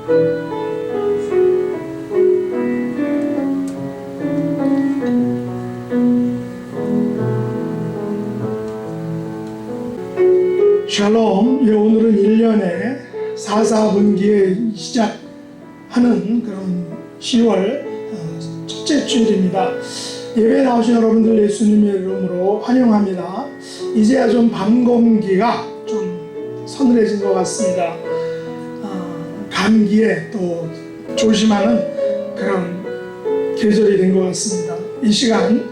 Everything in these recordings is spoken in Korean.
샬롬. 오늘은 1년의 4분기에 시작하는 그런 10월 첫째 주일입니다. 예배에 나오신 여러분들 예수님의 이름으로 환영합니다. 이제야 좀 밤 공기가 좀 서늘해진 것 같습니다. 감기에 또 조심하는 그런 계절이 된 것 같습니다. 이 시간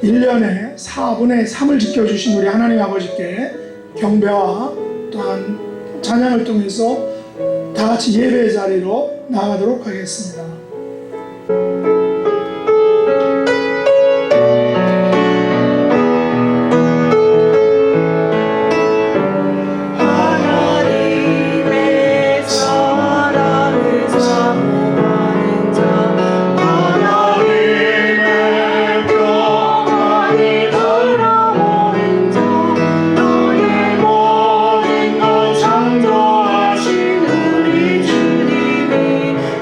1년에 4분의 3을 지켜주신 우리 하나님 아버지께 경배와 또한 찬양을 통해서 다 같이 예배의 자리로 나가도록 하겠습니다.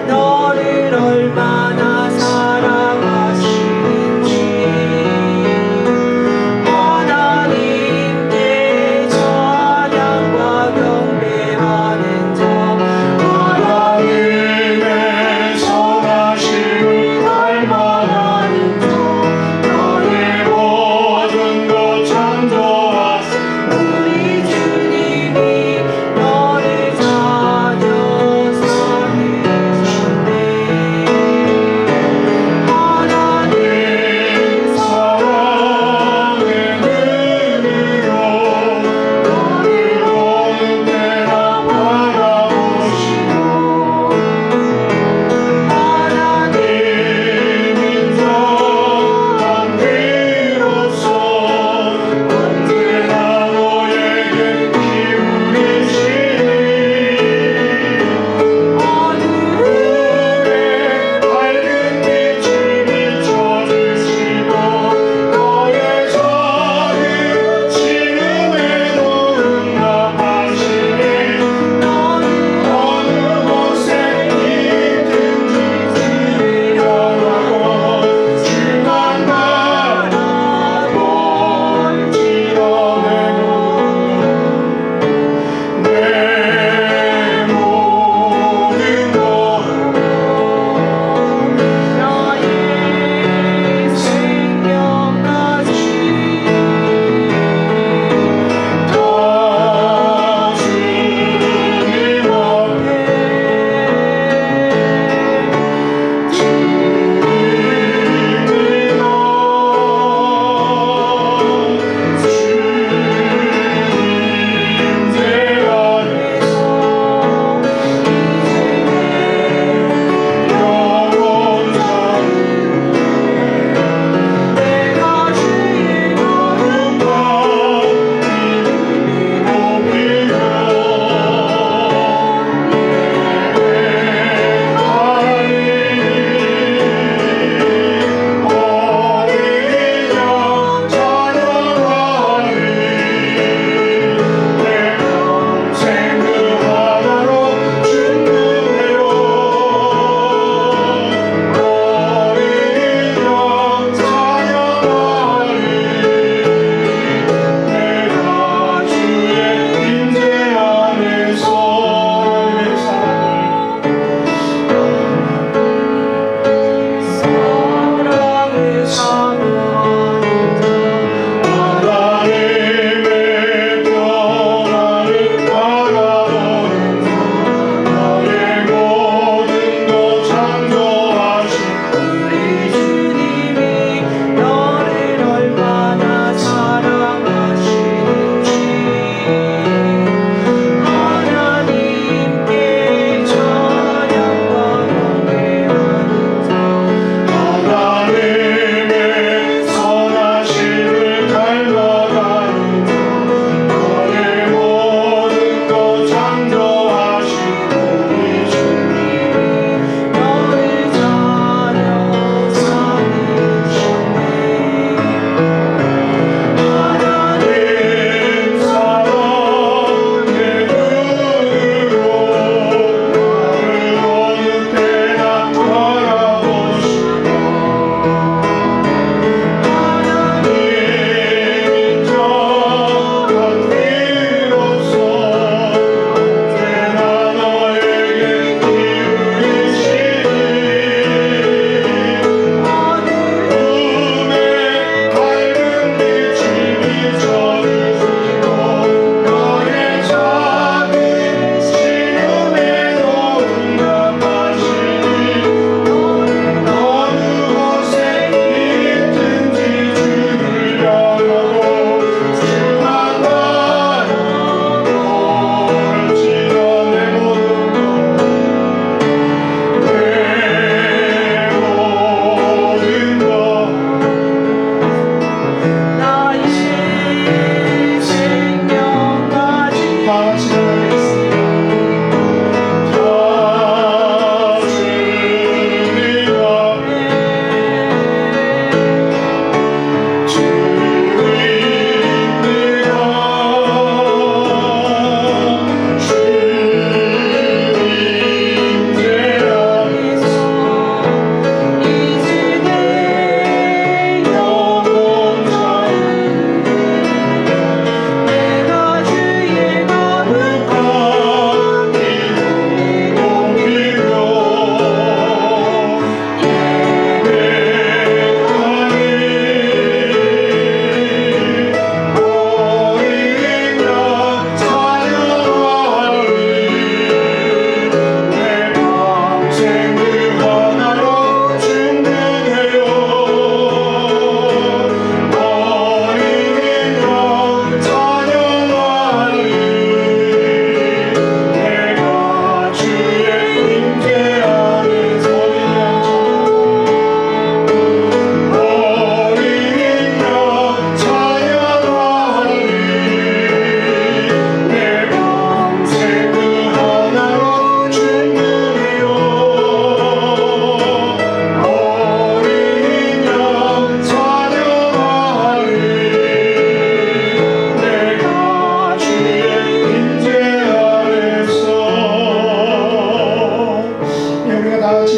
너를 얼마나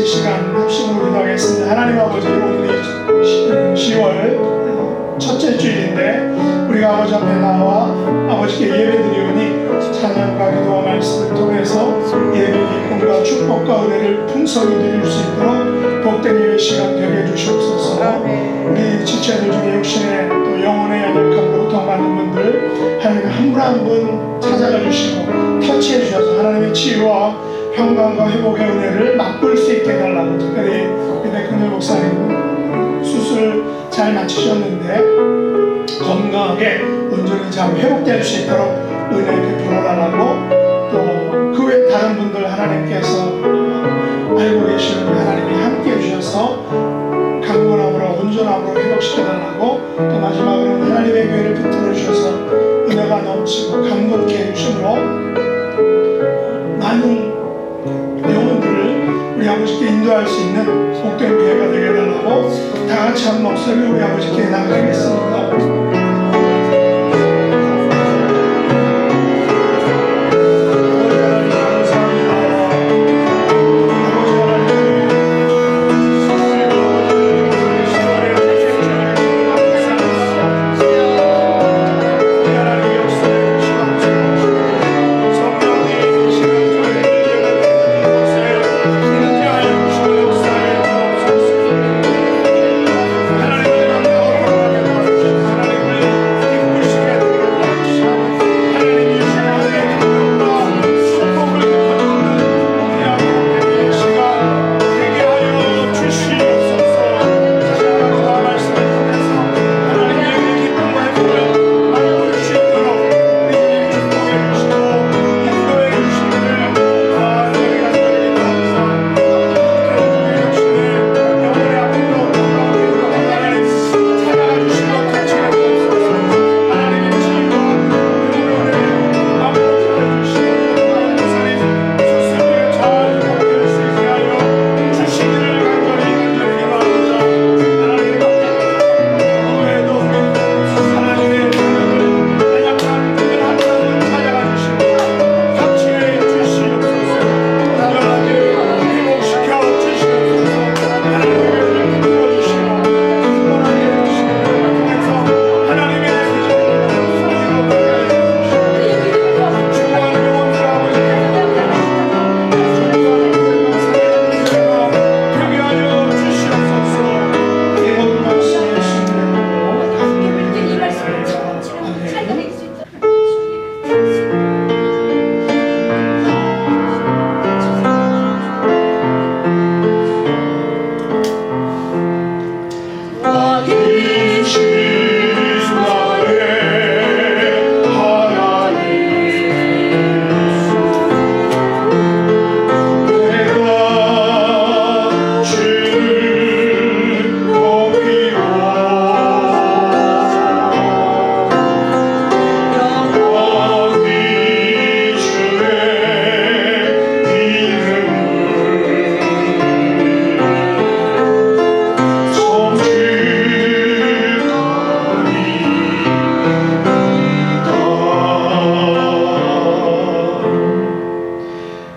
같이 시간 합심으로 기도하겠습니다. 하나님 아버지, 오늘이 10월 첫째 주일인데 우리가 아버지 앞에 나와 아버지께 예배드리오니 찬양과 기도와 말씀을 통해서 예배의 기쁨과 축복과 은혜를 풍성히 누릴 수 있도록 복된 예배 시간 되게 해주시옵소서. 우리 지체들 중에 육신의 또 영혼의 연약함 고통받는 분들 하나님 한 분 한 분 찾아가 주시고 터치해 주셔서 하나님의 치유와 평강과 회복의 은혜를 맛볼 수 있게 해달라고. 특별히 우리 백근열 목사님 수술 잘 마치셨는데 건강하게 온전히 잘 회복될 수 있도록 은혜 베풀어 달라고. 또 그 외 다른 분들 하나님께서 알고 계시는 하나님이 함께 해주셔서 강건함으로 온전함으로 회복시켜 달라고. 또 마지막으로 하나님의 교회를 붙들어 주셔서 은혜가 넘치고 강건케 해주심으로 많은 영혼들을 우리 아버지께 인도할 수 있는 복된 교회가 되게 해달라고. 다 같이 한 목소리로 우리 아버지께 나아가겠습니다.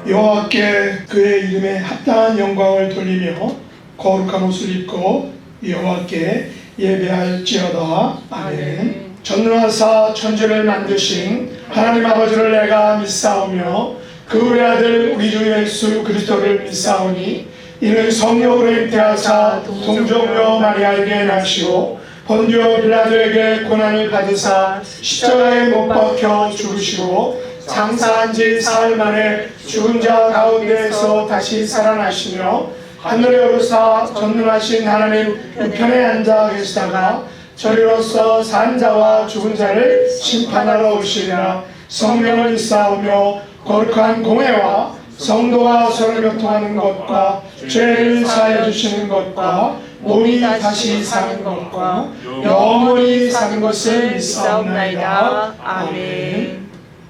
여호와께 그의 이름에 합당한 영광을 돌리며 거룩한 옷을 입고 여호와께 예배할지어다. 아멘. 전능하사 천지를 만드신 하나님 아버지를 내가 믿사오며 그 외아들 우리 주 예수 그리스도를 믿사오니 이는 성령으로 잉태하사 동정녀 마리아에게 나시고 본디오 빌라도에게 고난을 받으사 십자가에 못 박혀 죽으시고 장사한 지 사흘 만에 죽은 자 가운데에서 다시 살아나시며 하늘에 오르사 전능하신 하나님 우편에 앉아 계시다가 저리로서 산 자와 죽은 자를 심판하러 오시리라. 성령을 믿사오며 거룩한 공회와 성도가 서로 교통하는 것과 죄를 사하여 주시는 것과 몸이 다시 사는 것과 영원히 사는 것을 믿사옵나이다. 아멘.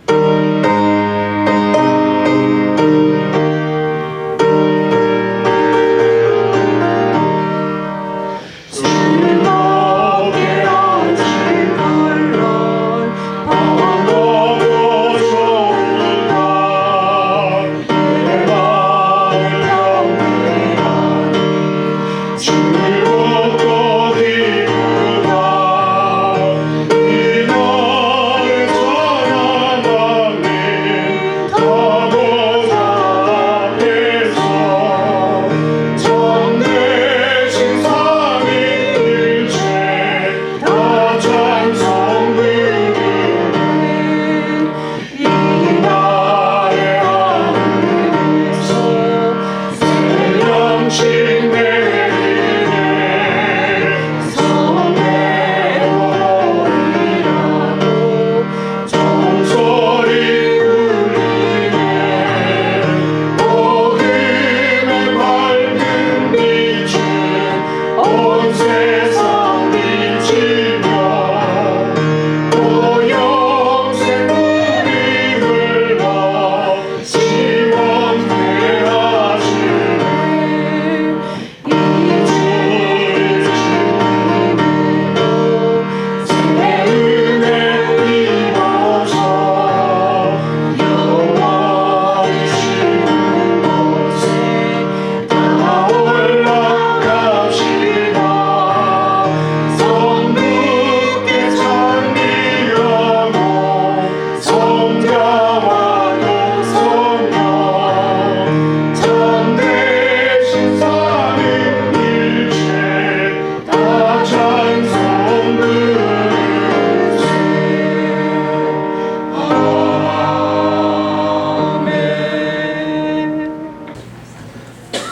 Oh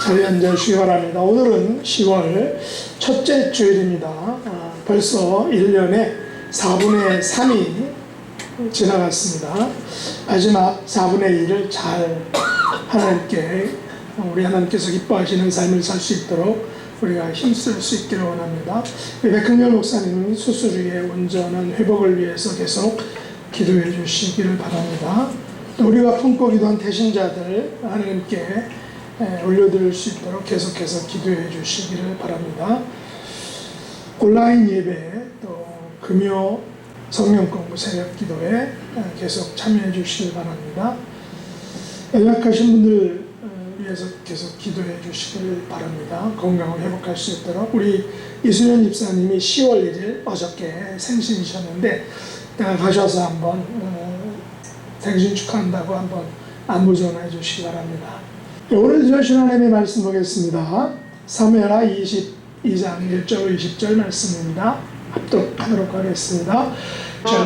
자리에 앉으시기 바랍니다. 오늘은 10월 첫째 주일입니다. 벌써 1년의 4분의 3이 지나갔습니다. 마지막 4분의 1을 잘 우리 하나님께서 기뻐하시는 삶을 살 수 있도록 우리가 힘쓸 수 있기를 원합니다. 백흥렬 목사님 수술 후에 온전한 회복을 위해서 계속 기도해 주시기를 바랍니다. 우리가 품고 기도한 대신자들 하나님께 올려드릴 수 있도록 계속해서 기도해 주시기를 바랍니다. 온라인 예배 또 금요 성령 공부 새벽 기도에 계속 참여해 주시기 바랍니다. 연약하신 분들 위해서 계속 기도해 주시길 바랍니다. 건강을 회복할 수 있도록. 우리 이수연 집사님이 10월 1일 어저께 생신이셨는데 가셔서 한번 생신 축하한다고 한번 안부 전해 주시기 바랍니다. 오늘 주신 하나님의 말씀 보겠습니다. 사무엘하 22장 1절 20절 말씀입니다. 합독하도록 하겠습니다.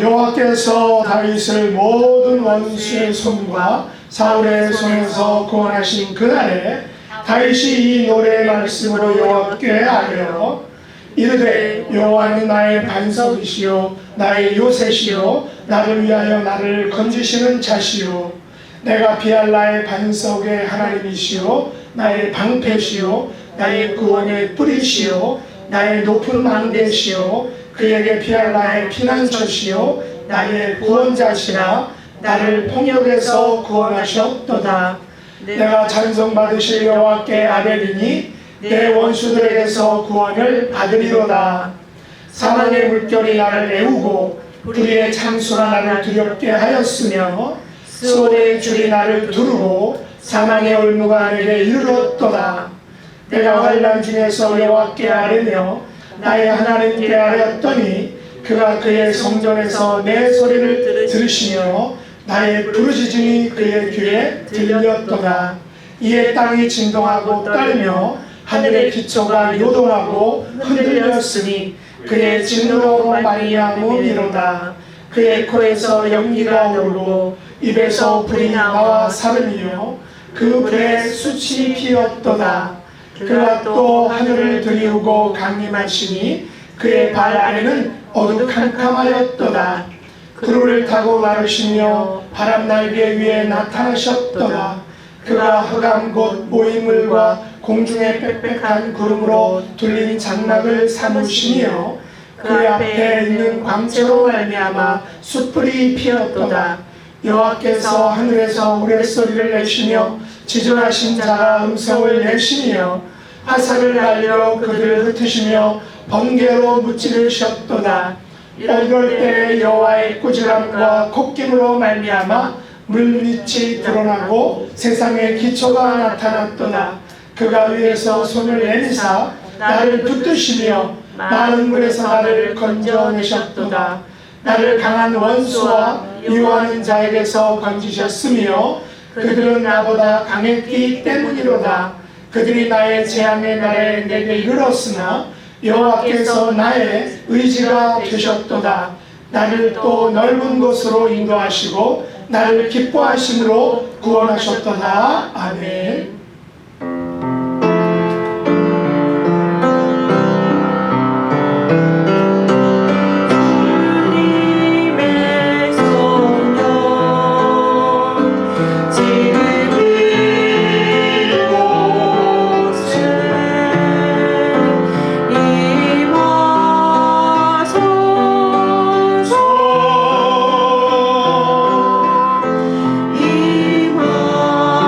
여호와께서 다윗을 모든 원수의 손과 사울의 손에서 구원하신 그날에 다윗이 이 노래의 말씀으로 여호와께 아뢰어 이르되 여호와는 나의 반석이시요 나의 요새시요 나를 위하여 나를 건지시는 자시요 내가 피할 나의 반석의 하나님이시요 나의 방패시요 나의 구원의 뿌리시요 나의 높은 망대시요 그에게 피할 나의 피난처시요 나의 구원자시라 나를 폭력에서 구원하셨도다. 내가 찬송받으실 여호와께 아뢰리니 내 원수들에게서 구원을 받으리로다. 사망의 물결이 나를 애우고 불의의 창수가 나를 두렵게 하였으며 스올의 줄이 나를 두르고 사망의 올무가 내게 이르렀도다. 내가 환난 중에서 여호와께 아뢰며 나의 하나님께 아뢰었더니 그가 그의 성전에서 내 소리를 들으시며 나의 부르짖음이 그의 귀에 들렸도다. 이에 땅이 진동하고 떨며 하늘의 기초가 요동하고 흔들렸으니 그의 진노로 말미암음이로다. 그의 코에서 연기가 오르고 입에서 불이 나와 사름이요 그 불에 숯이 피었도다. 그가 또 하늘을 들이우고 강림하시니 그의 발 아래는 어두캄캄하였도다. 구름을 타고 마르시며 바람 날개 위에 나타나셨도다. 그가 흑암 곧 모인물과 공중의 빽빽한 구름으로 둘린 장막을 삼으시며 그 앞에 있는 광채로 말미암아 숯불이 피었도다. 여호와께서 하늘에서 우레소리를 내시며 지존하신 자가 음성을 내시며 화살을 날려 그들을 흩으시며 번개로 무찌르셨도다. 이럴 때 여호와의 꾸지람과 콧김으로 말미암아 물밑이 드러나고 세상의 기초가 나타났도다. 그가 위에서 손을 내미사 나를 붙드시며 많은 물에서 나를 건져내셨도다. 나를 강한 원수와 미워하는 자에게서 건지셨으며 그들은 나보다 강했기 때문이로다. 그들이 나의 재앙의 날에 내게 이르렀으나 여호와께서 나의 의지가 되셨도다. 나를 또 넓은 곳으로 인도하시고 나를 기뻐하심으로 구원하셨도다. 아멘.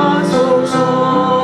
이마소서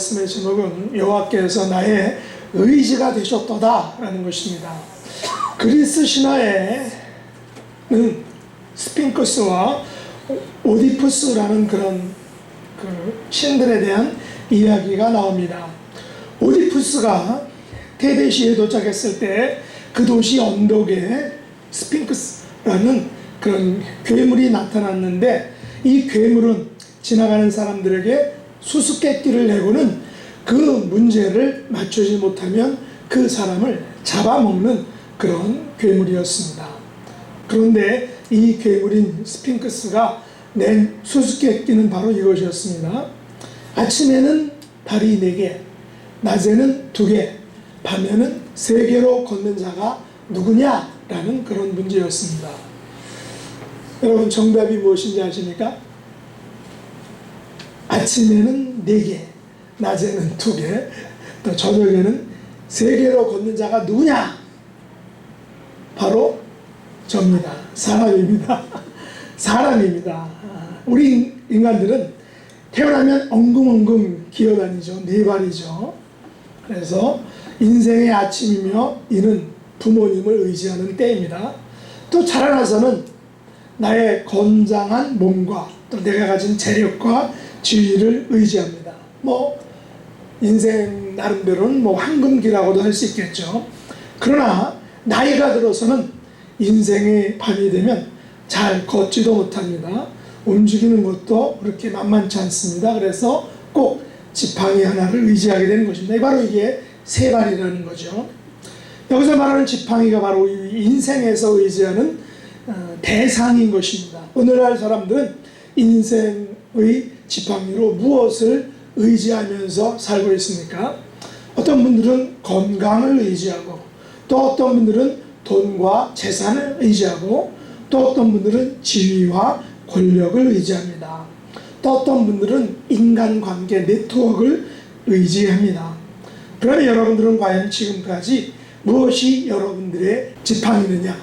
말씀의 제목은 여호와께서 나의 의지가 되셨도다 라는 것입니다. 그리스 신화에는 스핑크스와 오디푸스라는 그런 신들에 대한 이야기가 나옵니다. 오디푸스가 테베시에 도착했을 때 그 도시 언덕에 스핑크스라는 그런 괴물이 나타났는데, 이 괴물은 지나가는 사람들에게 수수께끼를 내고는 그 문제를 맞추지 못하면 그 사람을 잡아먹는 그런 괴물이었습니다. 그런데 이 괴물인 스핑크스가 낸 수수께끼는 바로 이것이었습니다. 아침에는 다리 4개, 낮에는 2개, 밤에는 3개로 걷는 자가 누구냐라는 그런 문제였습니다. 여러분, 정답이 무엇인지 아십니까? 아침에는 4개, 낮에는 2개, 또 저녁에는 3개로 걷는 자가 누구냐? 바로 접니다. 사람입니다. 사람입니다. 우리 인간들은 태어나면 엉금엉금 기어다니죠. 4발이죠. 그래서 인생의 아침이며 이는 부모님을 의지하는 때입니다. 또 자라나서는 나의 건장한 몸과 또 내가 가진 재력과 지위를 의지합니다. 인생 나름대로는 황금기라고도 할 수 있겠죠. 그러나 나이가 들어서는 인생의 밤이 되면 잘 걷지도 못합니다. 움직이는 것도 그렇게 만만치 않습니다. 그래서 꼭 지팡이 하나를 의지하게 되는 것입니다. 바로 이게 3발이라는 거죠. 여기서 말하는 지팡이가 바로 인생에서 의지하는 대상인 것입니다. 오늘날 사람들은 인생의 지팡이로 무엇을 의지하면서 살고 있습니까? 어떤 분들은 건강을 의지하고, 또 어떤 분들은 돈과 재산을 의지하고, 또 어떤 분들은 지위와 권력을 의지합니다. 또 어떤 분들은 인간관계 네트워크를 의지합니다. 그러면 여러분들은 과연 지금까지 무엇이 여러분들의 지팡이느냐,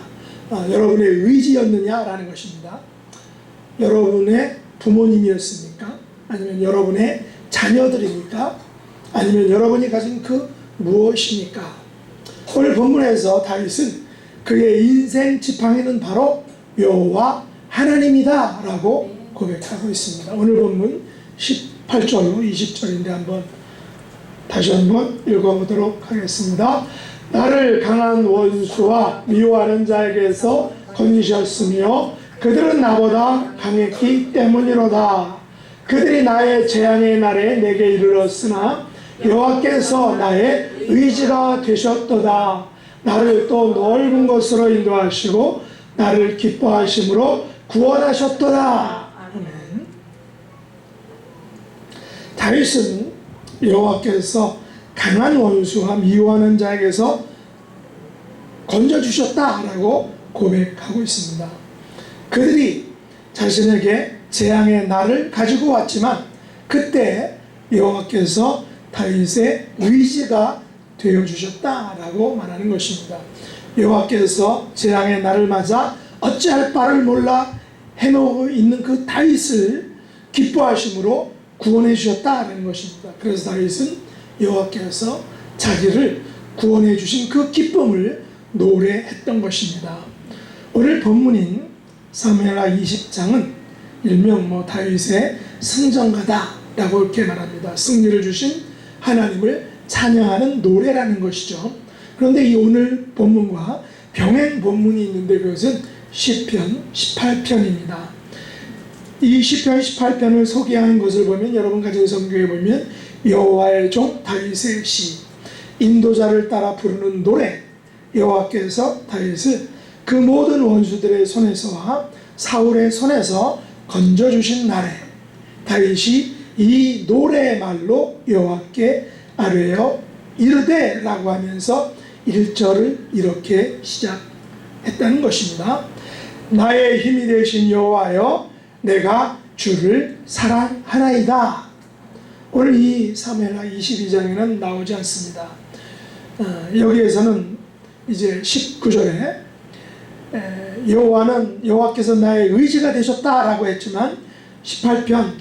여러분의 의지였느냐라는 것입니다. 여러분의 부모님이었습니까? 아니면 여러분의 자녀들입니까? 아니면 여러분이 가진 그 무엇입니까? 오늘 본문에서 다윗은 그의 인생 지팡이는 바로 여호와 하나님이다 라고 고백하고 있습니다. 오늘 본문 18절로 20절인데 다시 한번 읽어보도록 하겠습니다. 나를 강한 원수와 미워하는 자에게서 건지셨으며 그들은 나보다 강했기 때문이로다. 그들이 나의 재앙의 날에 내게 이르렀으나 여호와께서 나의 의지가 되셨도다. 나를 또 넓은 곳으로 인도하시고 나를 기뻐하심으로 구원하셨도다. 아멘. 다윗은 여호와께서 강한 원수와 미워하는 자에게서 건져주셨다라고 고백하고 있습니다. 그들이 자신에게 재앙의 날을 가지고 왔지만 그때 여호와께서 다윗의 의지가 되어주셨다라고 말하는 것입니다. 여호와께서 재앙의 날을 맞아 어찌할 바를 몰라 해놓고 있는 그 다윗을 기뻐하심으로 구원해 주셨다는 것입니다. 그래서 다윗은 여호와께서 자기를 구원해 주신 그 기쁨을 노래했던 것입니다. 오늘 본문인 사무엘하 20장은 일명 다윗의 승전가다라고 이렇게 말합니다. 승리를 주신 하나님을 찬양하는 노래라는 것이죠. 그런데 이 오늘 본문과 병행 본문이 있는데 그것은 시편 18편입니다. 이 시편 18편을 소개하는 것을 보면 여러분 가진 성경에 보면 여호와의 종 다윗의 시, 인도자를 따라 부르는 노래, 여호와께서 다윗을 그 모든 원수들의 손에서와 사울의 손에서 건져주신 날에 다윗이 이 노래의 말로 여호와께 아뢰어 이르되 라고 하면서 1절을 이렇게 시작했다는 것입니다. 나의 힘이 되신 여호와여 내가 주를 사랑하나이다. 오늘 이 사무엘하 22장에는 나오지 않습니다. 여기에서는 이제 19절에 여호와께서 나의 의지가 되셨다라고 했지만 시편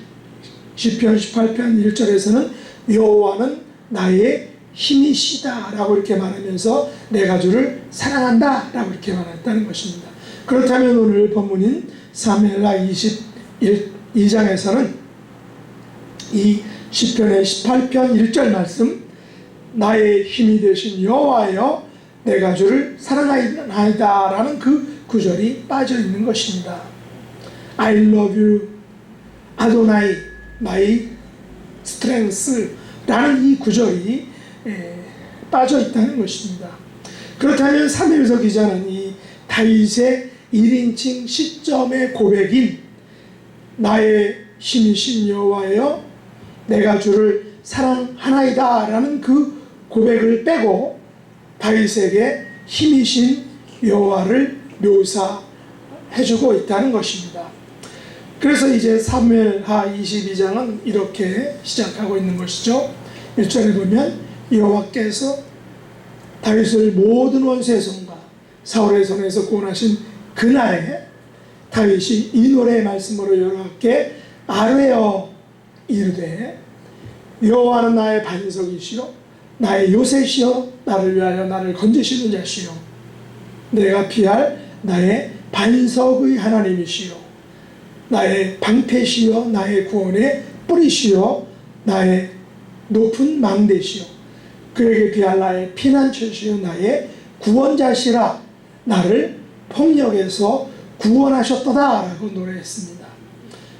18편 1절에서는 여호와는 나의 힘이시다 라고 이렇게 말하면서 내가 주를 사랑한다 라고 이렇게 말했다는 것입니다. 그렇다면 오늘 본문인 사무엘하 22장에서는 이 시편의 18편 1절 말씀, 나의 힘이 되신 여호와여 내가 주를 사랑하이다 라는 그 구절이 빠져 있는 것입니다. I love you 아도나이 my strength 라는 이 구절이 빠져 있다는 것입니다. 그렇다면 사무엘서 기자는 이 다윗의 1인칭 시점의 고백인 나의 힘이신 여호와여 내가 주를 사랑하나이다 라는 그 고백을 빼고 다윗에게 힘이신 여호와를 묘사해주고 있다는 것입니다. 그래서 이제 사무엘하 22장은 이렇게 시작하고 있는 것이죠. 1절에 보면 여호와께서 다윗을 모든 원수의 손과 사울의 손에서 구원하신 그날에 다윗이 이 노래의 말씀으로 여호와께 아뢰어 이르되 여호와는 나의 반석이시요 나의 요새시요 나를 위하여 나를 건지시는 자시요 내가 피할 나의 반석의 하나님이시요 나의 방패시요 나의 구원의 뿌리시요 나의 높은 망대시요 그에게 비할 나의 피난처시요 나의 구원자시라 나를 폭력에서 구원하셨도다 라고 노래했습니다.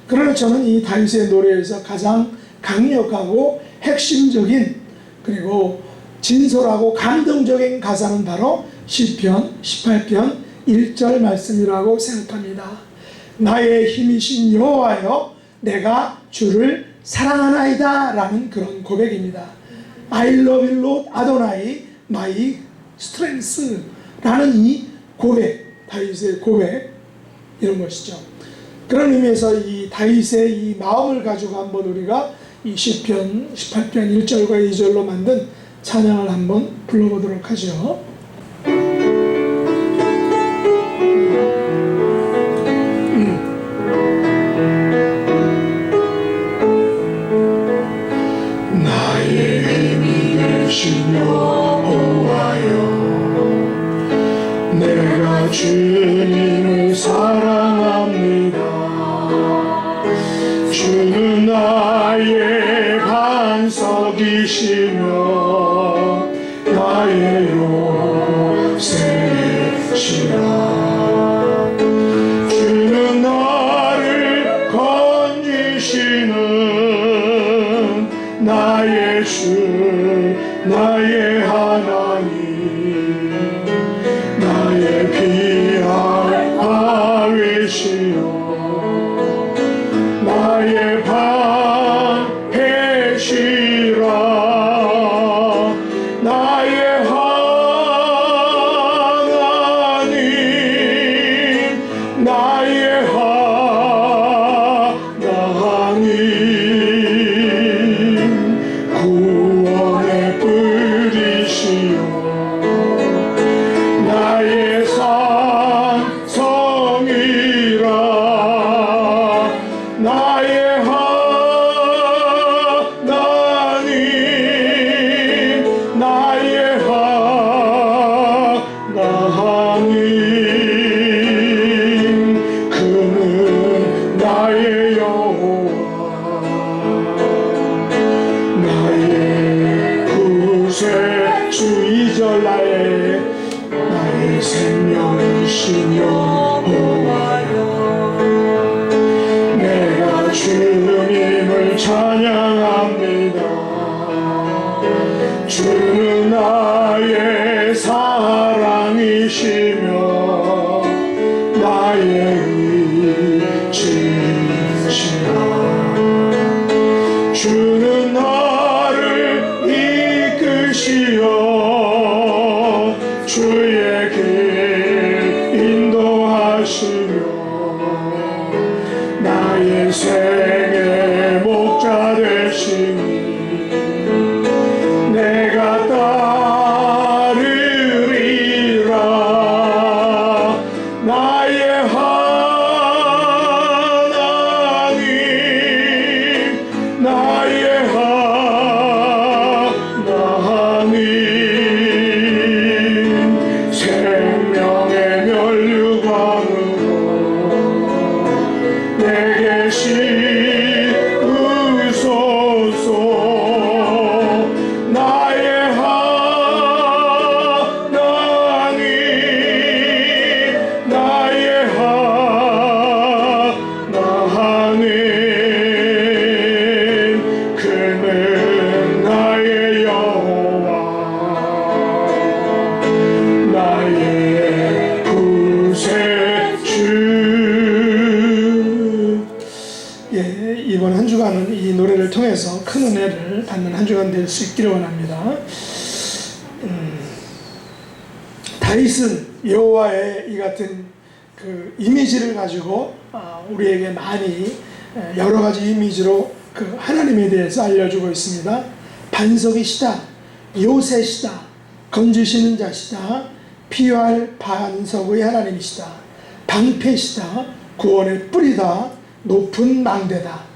그러나 저는 이 다윗의 노래에서 가장 강력하고 핵심적인 그리고 진솔하고 감동적인 가사는 바로 시편 18편 1절 말씀이라고 생각합니다. 나의 힘이신 여호와여 내가 주를 사랑하나이다 라는 그런 고백입니다. I love you Lord 아도나이 my strength 라는 이 고백, 다윗의 고백 이런 것이죠. 그런 의미에서 이 다윗의 이 마음을 가지고 한번 우리가 이 시편 18편 1절과 2절로 만든 찬양을 한번 불러보도록 하죠. 나의 힘이 되신 여호와여 내가 주님을 사랑합니다. 주는 나의 반석이시며 나의 요새시라. 주는 나를 건지시는 나의 주 나의 하나님 나의 피할 바위시요 나의 방패시라 나의 하나님 나의 하나님 구원의 뿌리시요 나의 산성이라 나의 하나님 나의 하나님 그는 나의 여호와 나의 구세주 2절 나의 생명이신 여호와여 내가 주님을 찬양합니다. 주는 나의 사랑이시며 나의 의지시라. 주는 나를 이끄시어 주의 길 인도하시며 나의 생의 목자 되시니 내가 따르리라. 나의 하나님 나의 하나님 통해서 큰 은혜를 받는 한 주간 될 수 있기를 원합니다. 다윗은 여호와의 이 같은 그 이미지를 가지고 우리에게 많이 여러 가지 이미지로 그 하나님에 대해서 알려주고 있습니다. 반석이시다, 요새시다, 건지시는 자시다, 피할 반석의 하나님이시다, 방패시다, 구원의 뿌리다, 높은 망대다,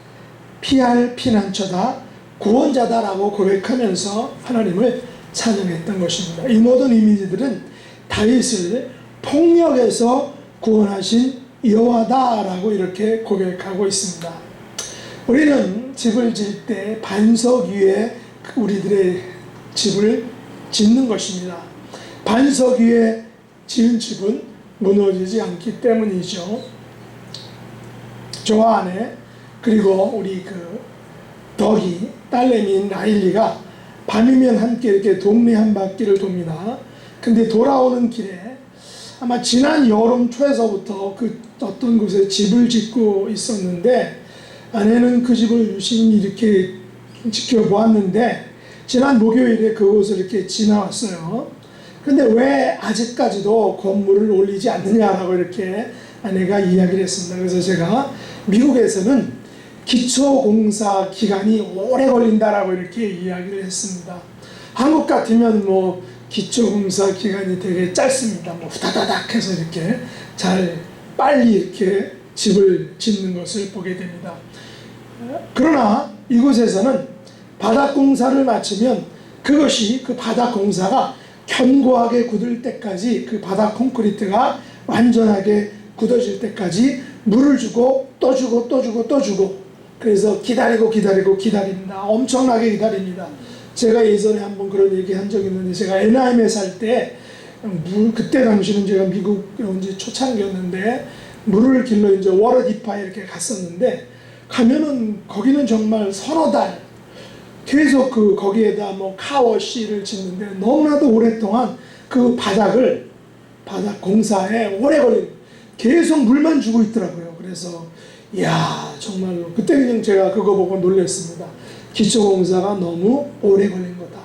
피할 피난처다, 구원자다라고 고백하면서 하나님을 찬양했던 것입니다. 이 모든 이미지들은 다윗을 폭력에서 구원하신 여호와다라고 이렇게 고백하고 있습니다. 우리는 집을 지을 때 반석 위에 우리들의 집을 짓는 것입니다. 반석 위에 지은 집은 무너지지 않기 때문이죠. 조아네 그리고 우리 그 덕이 딸내미인 라일리가 밤이면 함께 이렇게 동네 한 바퀴를 돕니다. 근데 돌아오는 길에 아마 지난 여름 초에서부터 그 어떤 곳에 집을 짓고 있었는데 아내는 그 집을 유심히 이렇게 지켜보았는데 지난 목요일에 그곳을 이렇게 지나왔어요. 근데 왜 아직까지도 건물을 올리지 않느냐라고 이렇게 아내가 이야기를 했습니다. 그래서 제가 미국에서는 기초공사 기간이 오래 걸린다라고 이렇게 이야기를 했습니다. 한국 같으면 뭐 기초공사 기간이 되게 짧습니다. 뭐 후다다닥 해서 이렇게 잘 빨리 이렇게 집을 짓는 것을 보게 됩니다. 그러나 이곳에서는 바닥공사를 마치면 그것이 그 바닥공사가 견고하게 굳을 때까지 그 바닥 콘크리트가 완전하게 굳어질 때까지 물을 주고 또 주고 또 주고 또 주고 그래서 기다립니다. 엄청나게 기다립니다. 제가 예전에 한번 그런 얘기 한 적이 있는데 제가 애나임에 살 때 그때 당시는 제가 미국 이제 초창기였는데 물을 길러 이제 워러디파에 이렇게 갔었는데 가면은 거기는 정말 서너 달 계속 거기에다 뭐 카워시를 짓는데 너무나도 오랫동안 그 바닥 공사에 오래 걸린 계속 물만 주고 있더라고요. 그래서 이야 정말로 그때 그냥 제가 그거 보고 놀랐습니다. 기초공사가 너무 오래 걸린 거다.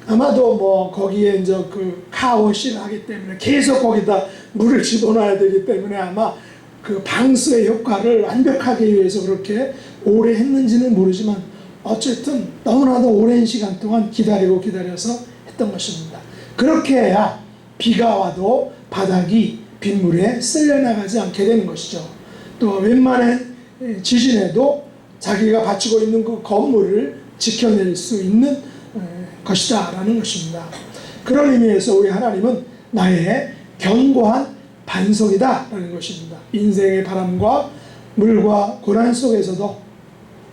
아마도 뭐 거기에 이제 그 카워시를 하기 때문에 계속 거기다 물을 집어넣어야 되기 때문에 아마 그 방수의 효과를 완벽하게 위해서 그렇게 오래 했는지는 모르지만 어쨌든 너무나도 오랜 시간 동안 기다려서 했던 것입니다. 그렇게 해야 비가 와도 바닥이 빗물에 쓸려나가지 않게 되는 것이죠. 또 웬만한 지진에도 자기가 바치고 있는 그 건물을 지켜낼 수 있는 것이다 라는 것입니다. 그런 의미에서 우리 하나님은 나의 견고한 반석이다 라는 것입니다. 인생의 바람과 물과 고난 속에서도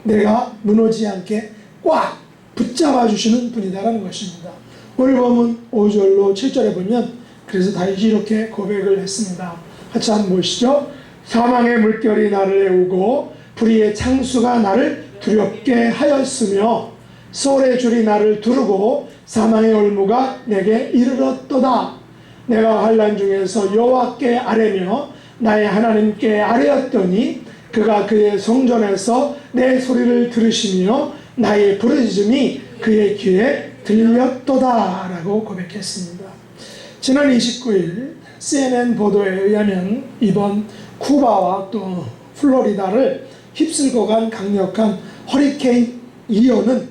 내가 무너지지 않게 꽉 붙잡아 주시는 분이다라는 것입니다. 오늘 보면 5절로 7절에 보면 그래서 다윗이 이렇게 고백을 했습니다. 같이 한번 보시죠. 사망의 물결이 나를 애우고 불의의 창수가 나를 두렵게 하였으며 소울의 줄이 나를 두르고 사망의 올무가 내게 이르렀도다. 내가 환난 중에서 여호와께 아뢰며 나의 하나님께 아뢰었더니 그가 그의 성전에서 내 소리를 들으시며 나의 부르짖음이 그의 귀에 들렸도다 라고 고백했습니다. 지난 29일 CNN 보도에 의하면 이번 쿠바와 또 플로리다를 휩쓸고 간 강력한 허리케인 이온은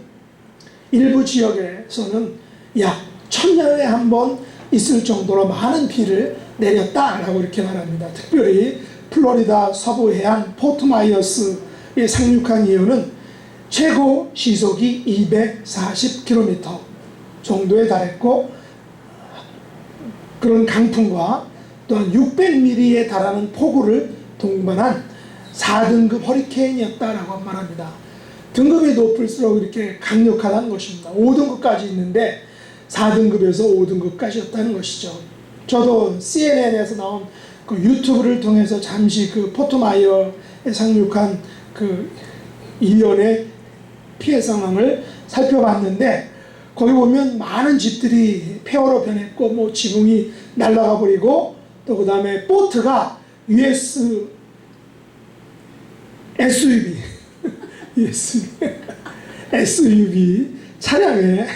일부 지역에서는 약 1000년에 한 번 있을 정도로 많은 비를 내렸다라고 이렇게 말합니다. 특별히 플로리다 서부 해안 포트마이어스에 상륙한 이유는 최고 시속이 240km 정도에 달했고 그런 강풍과 또한 600mm에 달하는 폭우를 동반한 4등급 허리케인이었다라고 말합니다. 등급이 높을수록 이렇게 강력하다는 것입니다. 5등급까지 있는데 4등급에서 5등급까지였다는 것이죠. 저도 CNN에서 나온 그 유튜브를 통해서 잠시 그 포트마이어에 상륙한 그 이연의 피해 상황을 살펴봤는데 거기 보면 많은 집들이 폐허로 변했고 뭐 지붕이 날아가 버리고 또 그 다음에 보트가 SUV SUV 차량에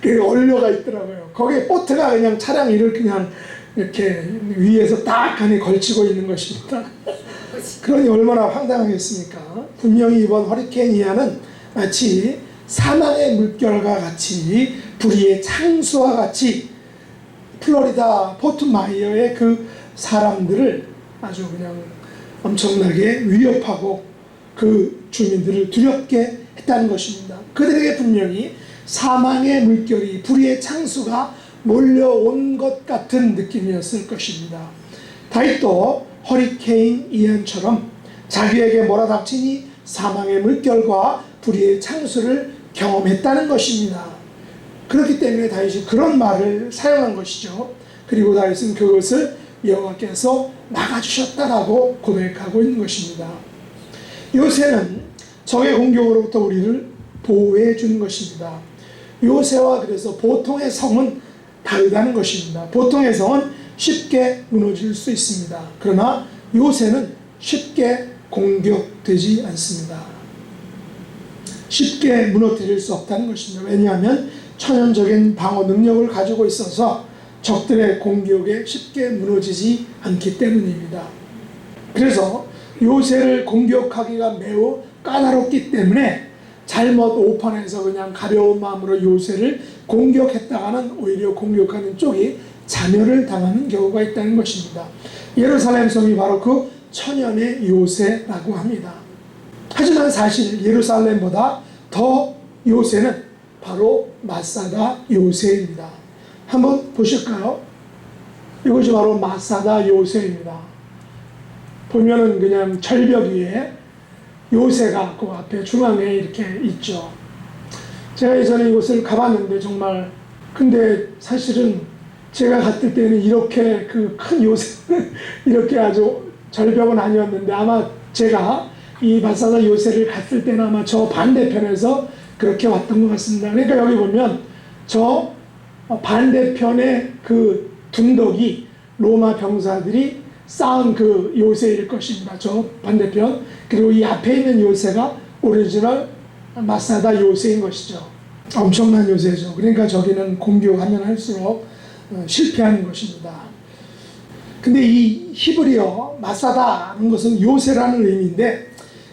그 원료가 있더라고요. 거기에 보트가 그냥 차량 위를 그냥 이렇게 위에서 딱 안에 걸치고 있는 것입니다. 그러니 얼마나 황당하겠습니까? 분명히 이번 허리케인 이하는 마치 사망의 물결과 같이 불의의 창수와 같이 플로리다 포트마이어의 그 사람들을 아주 그냥 엄청나게 위협하고 그 주민들을 두렵게 했다는 것입니다. 그들에게 분명히 사망의 물결이 불의의 창수가 몰려온 것 같은 느낌이었을 것입니다. 다윗도 허리케인 이안처럼 자기에게 몰아닥치니 사망의 물결과 불의의 창수를 경험했다는 것입니다. 그렇기 때문에 다윗이 그런 말을 사용한 것이죠. 그리고 다윗은 그것을 여호와께서 막아주셨다라고 고백하고 있는 것입니다. 요새는 적의 공격으로부터 우리를 보호해 주는 것입니다. 요새와 그래서 보통의 성은 다르다는 것입니다. 보통의 성은 쉽게 무너질 수 있습니다. 그러나 요새는 쉽게 공격되지 않습니다. 쉽게 무너뜨릴 수 없다는 것입니다. 왜냐하면 천연적인 방어 능력을 가지고 있어서 적들의 공격에 쉽게 무너지지 않기 때문입니다. 그래서 요새를 공격하기가 매우 까다롭기 때문에 잘못 오판해서 그냥 가벼운 마음으로 요새를 공격했다가는 오히려 공격하는 쪽이 자멸을 당하는 경우가 있다는 것입니다. 예루살렘 성이 바로 그 천연의 요새라고 합니다. 하지만 사실 예루살렘보다 더 요새는 바로 마사다 요새입니다. 한번 보실까요? 이것이 바로 마사다 요새입니다. 보면은 그냥 절벽 위에 요새가 그 앞에 중앙에 이렇게 있죠. 제가 예전에 이곳을 가봤는데 정말 근데 사실은 제가 갔을 때는 이렇게 그 큰 요새 이렇게 아주 절벽은 아니었는데 아마 제가 이 마사다 요새를 갔을 때는 아마 저 반대편에서 그렇게 왔던 것 같습니다. 그러니까 여기 보면 저 반대편의 그 둔덕이 로마 병사들이 쌓은 그 요새일 것입니다. 저 반대편. 그리고 이 앞에 있는 요새가 오리지널 마사다 요새인 것이죠. 엄청난 요새죠. 그러니까 저기는 공격하면 할수록 실패하는 것입니다. 근데 이 히브리어 마사다는 것은 요새라는 의미인데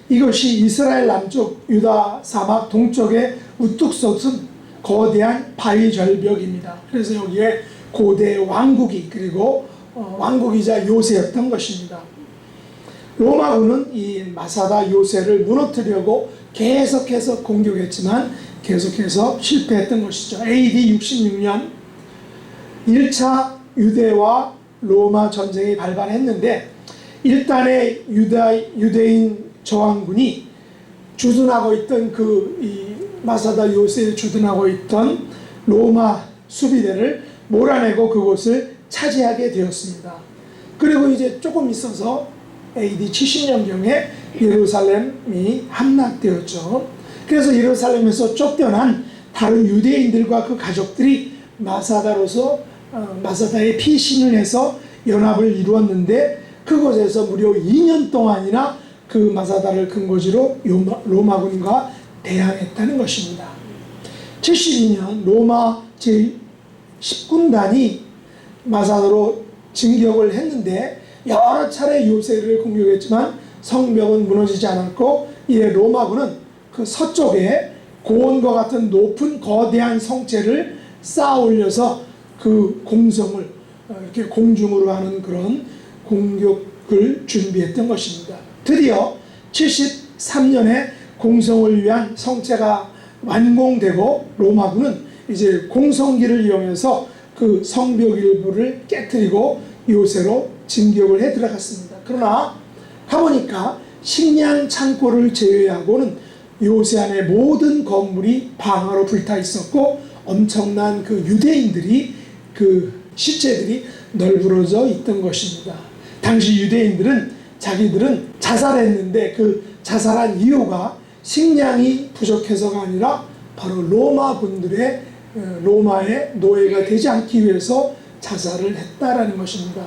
이것이 이스라엘 남쪽 유다 사막 동쪽에 우뚝 솟은 거대한 바위 절벽입니다. 그래서 여기에 고대 왕국이 그리고 왕국이자 요새였던 것입니다. 로마군은 이 마사다 요새를 무너뜨리려고 계속해서 공격했지만 계속해서 실패했던 것이죠. AD 66년 1차 유대와 로마 전쟁이 발발했는데 일단의 유대인 저항군이 주둔하고 있던 이 마사다 요새에 주둔하고 있던 로마 수비대를 몰아내고 그곳을 차지하게 되었습니다. 그리고 이제 조금 있어서 AD 70년경에 예루살렘이 함락되었죠. 그래서 예루살렘에서 쫓겨난 다른 유대인들과 그 가족들이 마사다에 피신을 해서 연합을 이루었는데 그곳에서 무려 2년 동안이나 그 마사다를 근거지로 로마군과 대항했다는 것입니다. 72년 로마 제10군단이 마사다로 진격을 했는데 여러 차례 요새를 공격했지만 성벽은 무너지지 않았고 이에 로마군은 그 서쪽에 고원과 같은 높은 거대한 성체를 쌓아 올려서 그 공성을 이렇게 공중으로 하는 그런 공격을 준비했던 것입니다. 드디어 73년에 공성을 위한 성체가 완공되고 로마군은 이제 공성기를 이용해서 그 성벽 일부를 깨뜨리고 요새로 진격을 해 들어갔습니다. 그러나 가보니까 식량 창고를 제외하고는 요새 안에 모든 건물이 방화로 불타 있었고 엄청난 그 유대인들이 그 시체들이 널브러져 있던 것입니다. 당시 유대인들은 자기들은 자살했는데 그 자살한 이유가 식량이 부족해서가 아니라 바로 로마의 노예가 되지 않기 위해서 자살을 했다라는 것입니다.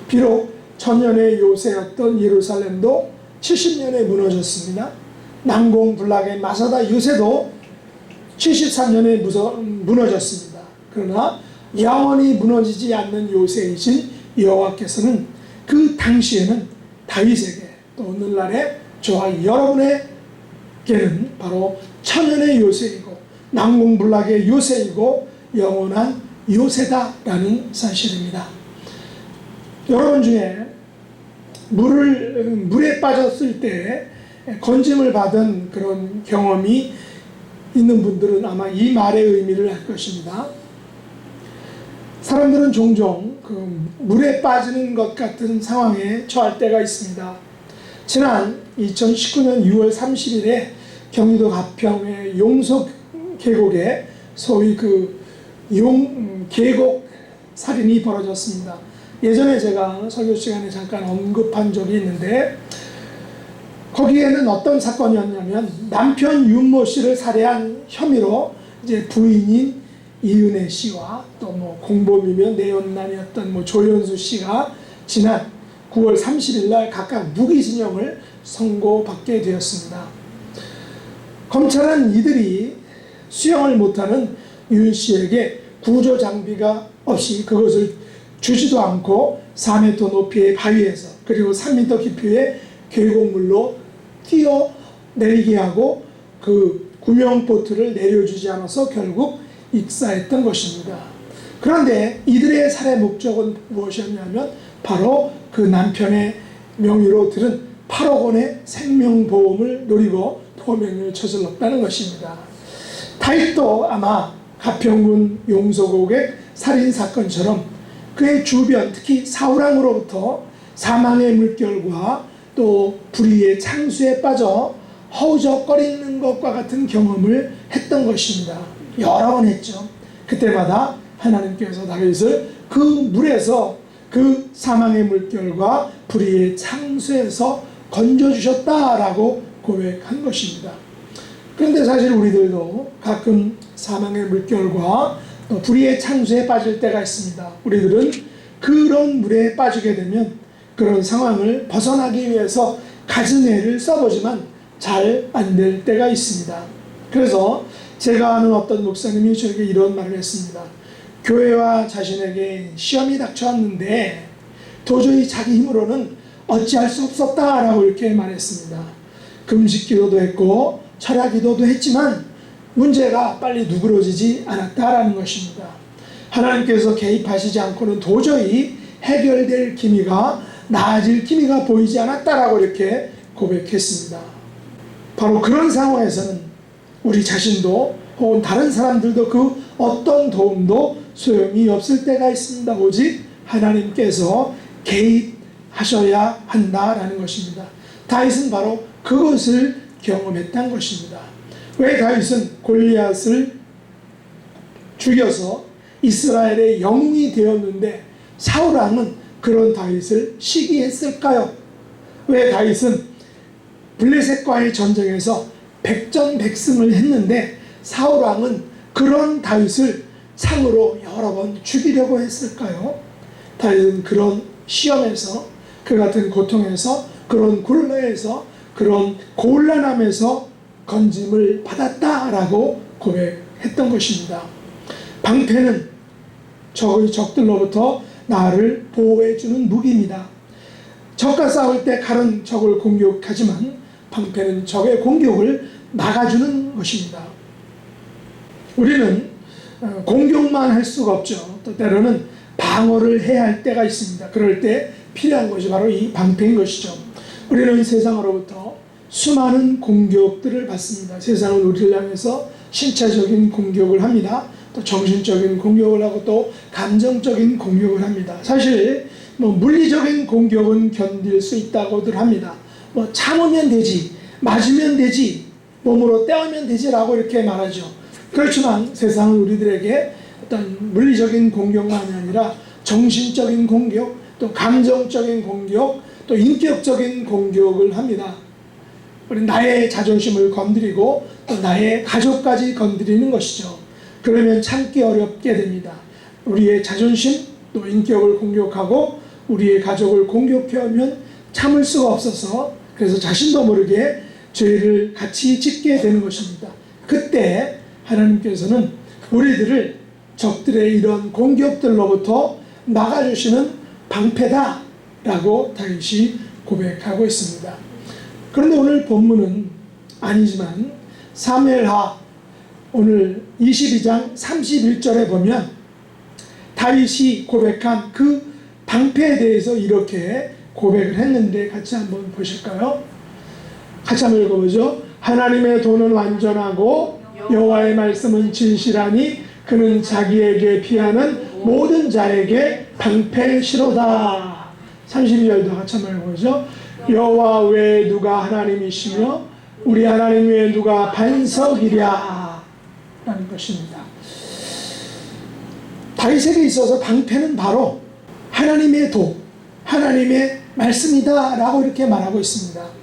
비록 천년의 요새였던 예루살렘도 70년에 무너졌습니다. 난공불락의 마사다 요새도 73년에 무너졌습니다. 그러나 영원히 무너지지 않는 요새이신 여호와께서는 그 당시에는 다윗에게 또 오늘날의 저와 여러분에게는 바로 천연의 요새이고 난공불락의 요새이고 영원한 요새다라는 사실입니다. 여러분 중에 물에 빠졌을 때 건짐을 받은 그런 경험이 있는 분들은 아마 이 말의 의미를 알 것입니다. 사람들은 종종 그 물에 빠지는 것 같은 상황에 처할 때가 있습니다. 지난 2019년 6월 30일에 경기도 가평의 용서 계곡에 소위 그 계곡 살인이 벌어졌습니다. 예전에 제가 설교 시간에 잠깐 언급한 적이 있는데 거기에는 어떤 사건이었냐면 남편 윤모 씨를 살해한 혐의로 이제 부인인 이은혜 씨와 또 뭐 공범이며 내연남이었던 뭐 조연수 씨가 지난 9월 30일 날 각각 무기징역을 선고받게 되었습니다. 검찰은 이들이 수영을 못하는 윤 씨에게 구조 장비가 없이 그것을 주지도 않고 4m 높이의 바위에서 그리고 3m 깊이의 계곡물로 뛰어내리게 하고 그 구명보트를 내려주지 않아서 결국 익사했던 것입니다. 그런데 이들의 살해 목적은 무엇이었냐면 바로 그 남편의 명의로 들은 8억 원의 생명보험을 노리고 범행을 저질렀다는 것입니다. 다윗도 아마 가평군 용서곡의 살인사건처럼 그의 주변 특히 사울왕으로부터 사망의 물결과 또 불의의 창수에 빠져 허우적거리는 것과 같은 경험을 했던 것입니다. 여러 번 했죠. 그때마다 하나님께서 다윗을 그 물에서 그 사망의 물결과 불의의 창수에서 건져주셨다라고 고백한 것입니다. 그런데 사실 우리들도 가끔 사망의 물결과 또 불의의 창수에 빠질 때가 있습니다. 우리들은 그런 물에 빠지게 되면 그런 상황을 벗어나기 위해서 갖은 애를 써보지만 잘 안 될 때가 있습니다. 그래서 제가 아는 어떤 목사님이 저에게 이런 말을 했습니다. 교회와 자신에게 시험이 닥쳐왔는데 도저히 자기 힘으로는 어찌할 수 없었다라고 이렇게 말했습니다. 금식 기도도 했고 철야 기도도 했지만 문제가 빨리 누그러지지 않았다라는 것입니다. 하나님께서 개입하시지 않고는 도저히 해결될 기미가 나아질 기미가 보이지 않았다라고 이렇게 고백했습니다. 바로 그런 상황에서는 우리 자신도 혹은 다른 사람들도 그 어떤 도움도 소용이 없을 때가 있습니다. 오직 하나님께서 개입하셔야 한다라는 것입니다. 다윗은 바로 그것을 경험했던 것입니다. 왜 다윗은 골리앗을 죽여서 이스라엘의 영웅이 되었는데 사울왕은 그런 다윗을 시기했을까요? 왜 다윗은 블레셋과의 전쟁에서 백전백승을 했는데 사울왕은 그런 다윗을 상으로 여러 번 죽이려고 했을까요? 다윗은 그런 시험에서 그 같은 고통에서 그런 굴레에서 그런 곤란함에서 건짐을 받았다라고 고백했던 것입니다. 방패는 적의 적들로부터 나를 보호해주는 무기입니다. 적과 싸울 때 칼은 적을 공격하지만 방패는 적의 공격을 막아주는 것입니다. 우리는 공격만 할 수가 없죠. 또 때로는 방어를 해야 할 때가 있습니다. 그럴 때 필요한 것이 바로 이 방패인 것이죠. 우리는 세상으로부터 수많은 공격들을 받습니다. 세상은 우리를 향해서 신체적인 공격을 합니다. 또 정신적인 공격을 하고 또 감정적인 공격을 합니다. 사실 물리적인 공격은 견딜 수 있다고들 합니다. 참으면 되지, 맞으면 되지, 몸으로 때우면 되지라고 이렇게 말하죠. 그렇지만 세상은 우리들에게 어떤 물리적인 공격만이 아니라 정신적인 공격, 또 감정적인 공격, 또 인격적인 공격을 합니다. 우리 나의 자존심을 건드리고 또 나의 가족까지 건드리는 것이죠. 그러면 참기 어렵게 됩니다. 우리의 자존심, 또 인격을 공격하고 우리의 가족을 공격해오면 참을 수가 없어서 그래서 자신도 모르게 죄를 같이 짓게 되는 것입니다. 그때 하나님께서는 우리들을 적들의 이런 공격들로부터 막아주시는 방패다라고 다윗이 고백하고 있습니다. 그런데 오늘 본문은 아니지만 사무엘하 오늘 22장 31절에 보면 다윗이 고백한 그 방패에 대해서 이렇게 고백을 했는데 같이 한번 보실까요? 같이 한번 읽어보죠. 하나님의 도는 완전하고 여호와의 말씀은 진실하니 그는 자기에게 피하는 모든 자에게 방패시로다. 32절도 같이 한번 읽어보죠. 여호와 외에 누가 하나님이시며 우리 하나님 외에 누가 반석이랴 라는 것입니다. 다윗에게 있어서 방패는 바로 하나님의 도, 하나님의 말씀이다 라고 이렇게 말하고 있습니다.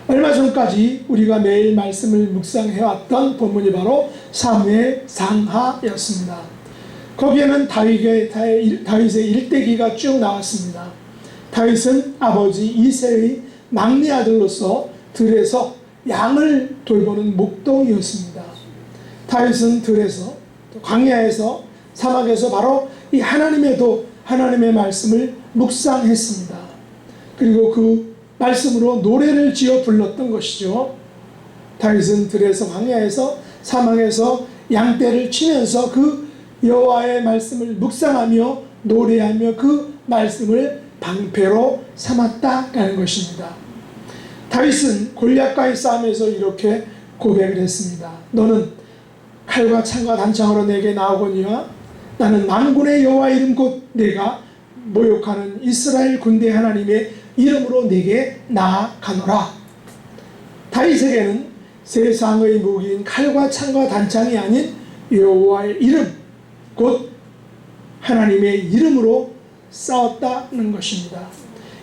얼마 전까지 우리가 매일 말씀을 묵상해왔던 본문이 바로 사무엘 상하였습니다. 거기에는 다윗의 일대기가 쭉 나왔습니다. 다윗은 아버지 이새의 막내 아들로서 들에서 양을 돌보는 목동이었습니다. 다윗은 들에서 광야에서 사막에서 바로 이 하나님의 도, 하나님의 말씀을 묵상했습니다. 그리고 그 말씀으로 노래를 지어 불렀던 것이죠. 다윗은 들에서 광야에서 사막에서 양떼를 치면서 그 여호와의 말씀을 묵상하며 노래하며 그 말씀을 방패로 삼았다라는 것입니다. 다윗은 골리앗과의 싸움에서 이렇게 고백을 했습니다. 너는 칼과 창과 단창으로 내게 나오거니와 나는 만군의 여호와 이름 곧 내가 모욕하는 이스라엘 군대 하나님의 이름으로 내게 나아가노라. 다윗에게는 세상의 무기인 칼과 창과 단창이 아닌 여호와의 이름 곧 하나님의 이름으로 싸웠다는 것입니다.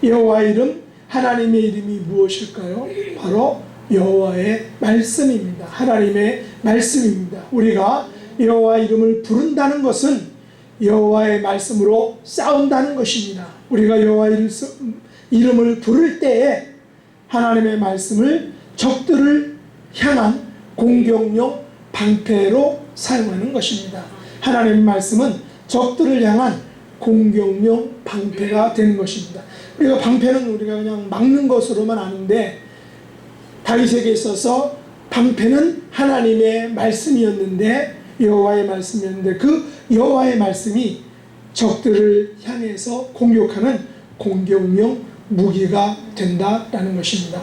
여호와의 이름, 하나님의 이름이 무엇일까요? 바로 여호와의 말씀입니다. 하나님의 말씀입니다. 우리가 여호와의 이름을 부른다는 것은 여호와의 말씀으로 싸운다는 것입니다. 우리가 여호와의 이름을 부를 때에 하나님의 말씀을 적들을 향한 공격용 방패로 사용하는 것입니다. 하나님의 말씀은 적들을 향한 공격용 방패가 되는 것입니다. 우리가 방패는 우리가 그냥 막는 것으로만 아는데 다윗에게 있어서 방패는 하나님의 말씀이었는데 여호와의 말씀이었는데 그 여호와의 말씀이 적들을 향해서 공격하는 공격용 무기가 된다라는 것입니다.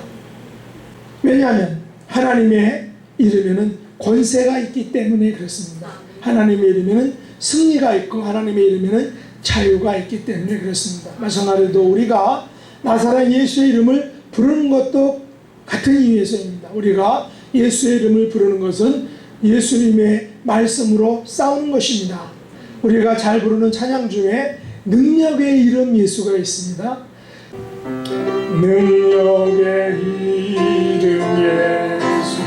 왜냐하면 하나님의 이름에는 권세가 있기 때문에 그렇습니다. 하나님의 이름에는 승리가 있고 하나님의 이름에는 자유가 있기 때문에 그렇습니다. 마찬가지로 우리가 나사렛 예수의 이름을 부르는 것도 같은 이유에서입니다. 우리가 예수의 이름을 부르는 것은 예수님의 말씀으로 싸우는 것입니다. 우리가 잘 부르는 찬양 중에 능력의 이름 예수가 있습니다. 능력의 이름 예수,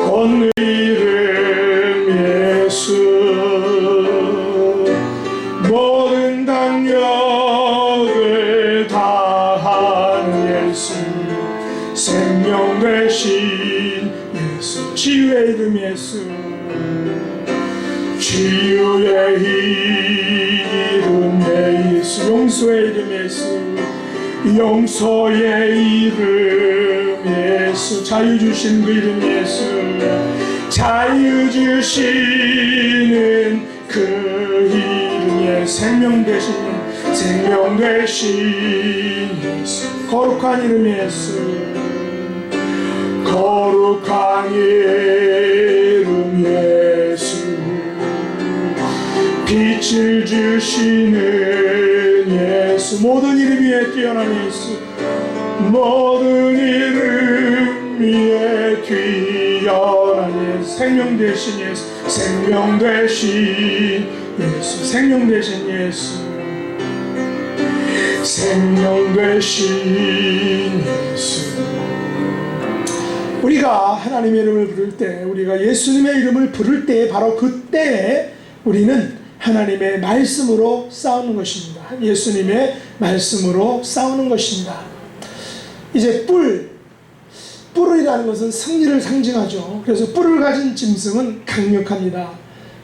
권능의 이름 예수, 모든 강력을 다하는 예수, 생명 되신 예수, 치유의 이름 예수, 치유의 이름 예수, 용서의 이름 예수, 용서의 이름 예수, 자유 주신 그 이름 예수, 자유 주시는 그 이름 예수, 생명 되신 예수, 거룩한 이름 예수, 거룩한 이름 예수, 빛을 주시는 예수, 모든 이름 위에 뛰어난 예수, 모든 이름 위에 뛰어난 예수, 생명 되신 예수, 생명 되신 예수, 생명 되신 예수, 생명 되신 예수. 우리가 하나님의 이름을 부를 때, 우리가 예수님의 이름을 부를 때 바로 그때에 우리는 하나님의 말씀으로 싸우는 것입니다. 예수님의 말씀으로 싸우는 것입니다. 이제 뿔 뿔이라는 것은 승리를 상징하죠. 그래서 뿔을 가진 짐승은 강력합니다.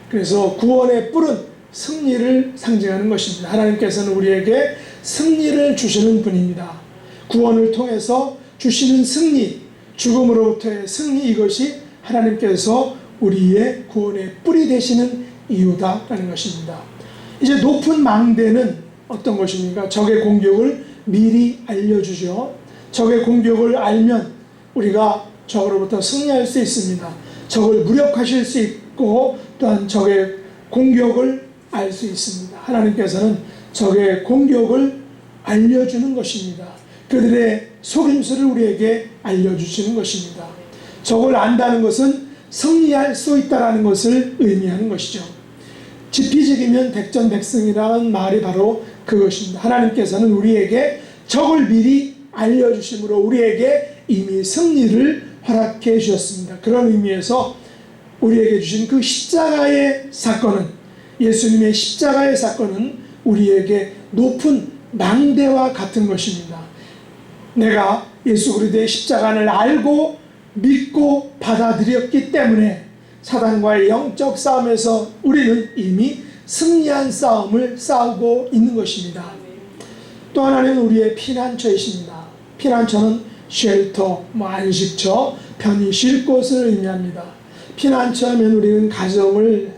그래서 구원의 뿔은 승리를 상징하는 것입니다. 하나님께서는 우리에게 승리를 주시는 분입니다. 구원을 통해서 주시는 승리, 죽음으로부터의 승리, 이것이 하나님께서 우리의 구원의 뿔이 되시는 이유다라는 것입니다. 이제 높은 망대는 어떤 것입니까? 적의 공격을 미리 알려주죠. 적의 공격을 알면 우리가 적으로부터 승리할 수 있습니다. 적을 무력화실 수 있고 또한 적의 공격을 알 수 있습니다. 하나님께서는 적의 공격을 알려주는 것입니다. 그들의 속임수를 우리에게 알려주시는 것입니다. 적을 안다는 것은 승리할 수 있다는 것을 의미하는 것이죠. 지피지기면 백전백승이라는 말이 바로 그것입니다. 하나님께서는 우리에게 적을 미리 알려주심으로 우리에게 이미 승리를 허락해 주셨습니다. 그런 의미에서 우리에게 주신 그 십자가의 사건은, 예수님의 십자가의 사건은 우리에게 높은 망대와 같은 것입니다. 내가 예수 그리스도의 십자가를 알고 믿고 받아들였기 때문에 사단과의 영적 싸움에서 우리는 이미 승리한 싸움을 싸우고 있는 것입니다. 또 하나는 우리의 피난처이십니다. 피난처는 쉘터, 안식처, 편히 쉴 곳을 의미합니다. 피난처하면 우리는 가정을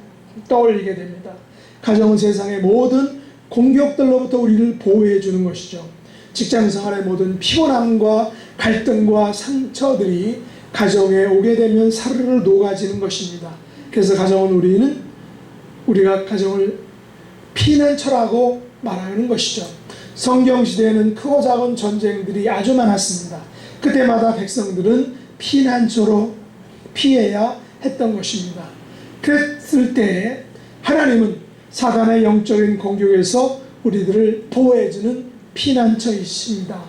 떠올리게 됩니다. 가정은 세상의 모든 공격들로부터 우리를 보호해 주는 것이죠. 직장생활의 모든 피곤함과 갈등과 상처들이 가정에 오게 되면 사르르 녹아지는 것입니다. 그래서 우리가 가정을 피난처라고 말하는 것이죠. 성경시대에는 크고 작은 전쟁들이 아주 많았습니다. 그때마다 백성들은 피난처로 피해야 했던 것입니다. 그랬을 때 하나님은 사단의 영적인 공격에서 우리들을 보호해주는 피난처이십니다.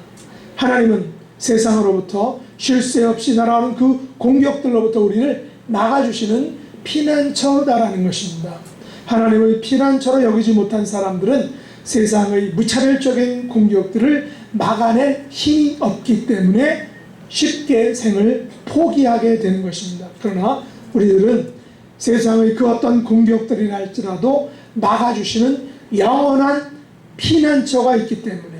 하나님은 세상으로부터 쉴 새 없이 날아오는 그 공격들로부터 우리를 막아주시는 피난처다라는 것입니다. 하나님의 피난처로 여기지 못한 사람들은 세상의 무차별적인 공격들을 막아낼 힘이 없기 때문에 쉽게 생을 포기하게 되는 것입니다. 그러나 우리들은 세상의 그 어떤 공격들이라 할지라도 막아주시는 영원한 피난처가 있기 때문에,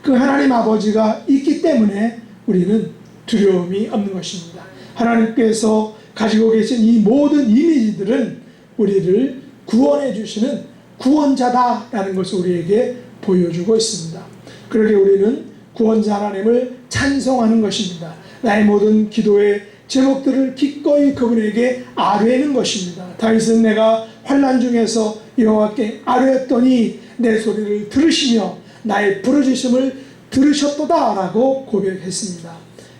그 하나님 아버지가 있기 때문에 우리는 두려움이 없는 것입니다. 하나님께서 가지고 계신 이 모든 이미지들은 우리를 구원해 주시는 구원자다라는 것을 우리에게 보여주고 있습니다. 그러게 우리는 구원자 하나님을 찬송하는 것입니다. 나의 모든 기도의 제목들을 기꺼이 그분에게 아뢰는 것입니다. 다윗은 내가 환난 중에서 여호와께 아뢰었더니 내 소리를 들으시며 나의 부르짖음을 들으셨도다 라고 고백했습니다.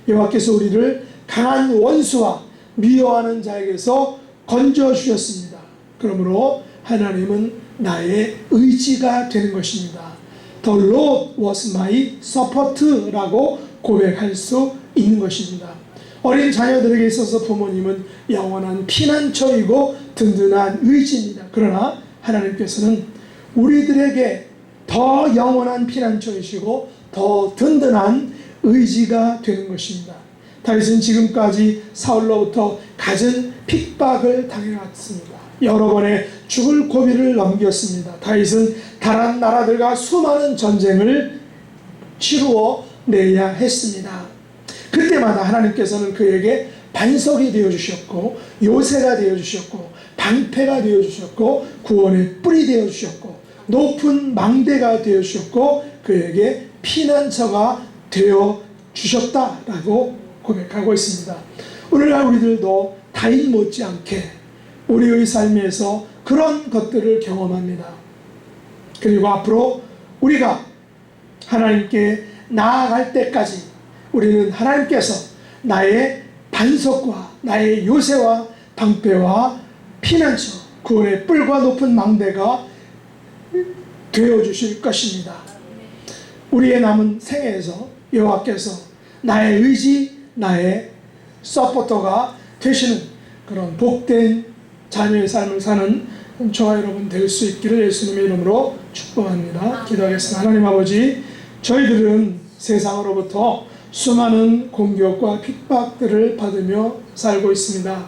여호와께서 우리를 강한 원수와 미워하는 자에게서 건져주셨습니다. 그러므로 하나님은 나의 의지가 되는 것입니다. The Lord was my support라고 고백할 수 있는 것입니다. 어린 자녀들에게 있어서 부모님은 영원한 피난처이고 든든한 의지입니다. 그러나 하나님께서는 우리들에게 더 영원한 피난처이시고 더 든든한 의지가 되는 것입니다. 다윗은 지금까지 사울로부터 갖은 핍박을 당해왔습니다. 여러 번의 죽을 고비를 넘겼습니다. 다윗은 다른 나라들과 수많은 전쟁을 치루어 내야 했습니다. 그때마다 하나님께서는 그에게 반석이 되어주셨고 요새가 되어주셨고 방패가 되어주셨고 구원의 뿔이 되어주셨고 높은 망대가 되어주셨고 그에게 피난처가 되어주셨다라고 고백하고 있습니다. 오늘날 우리들도 다윗 못지않게 우리의 삶에서 그런 것들을 경험합니다. 그리고 앞으로 우리가 하나님께 나아갈 때까지 우리는 하나님께서 나의 반석과 나의 요새와 방패와 피난처, 구원의 뿔과 높은 망대가 되어주실 것입니다. 우리의 남은 생애에서 여호와께서 나의 의지, 나의 서포터가 되시는 그런 복된 자녀의 삶을 사는 저와 여러분 될 수 있기를 예수님의 이름으로 축복합니다. 기도하겠습니다. 하나님 아버지, 저희들은 세상으로부터 수많은 공격과 핍박들을 받으며 살고 있습니다.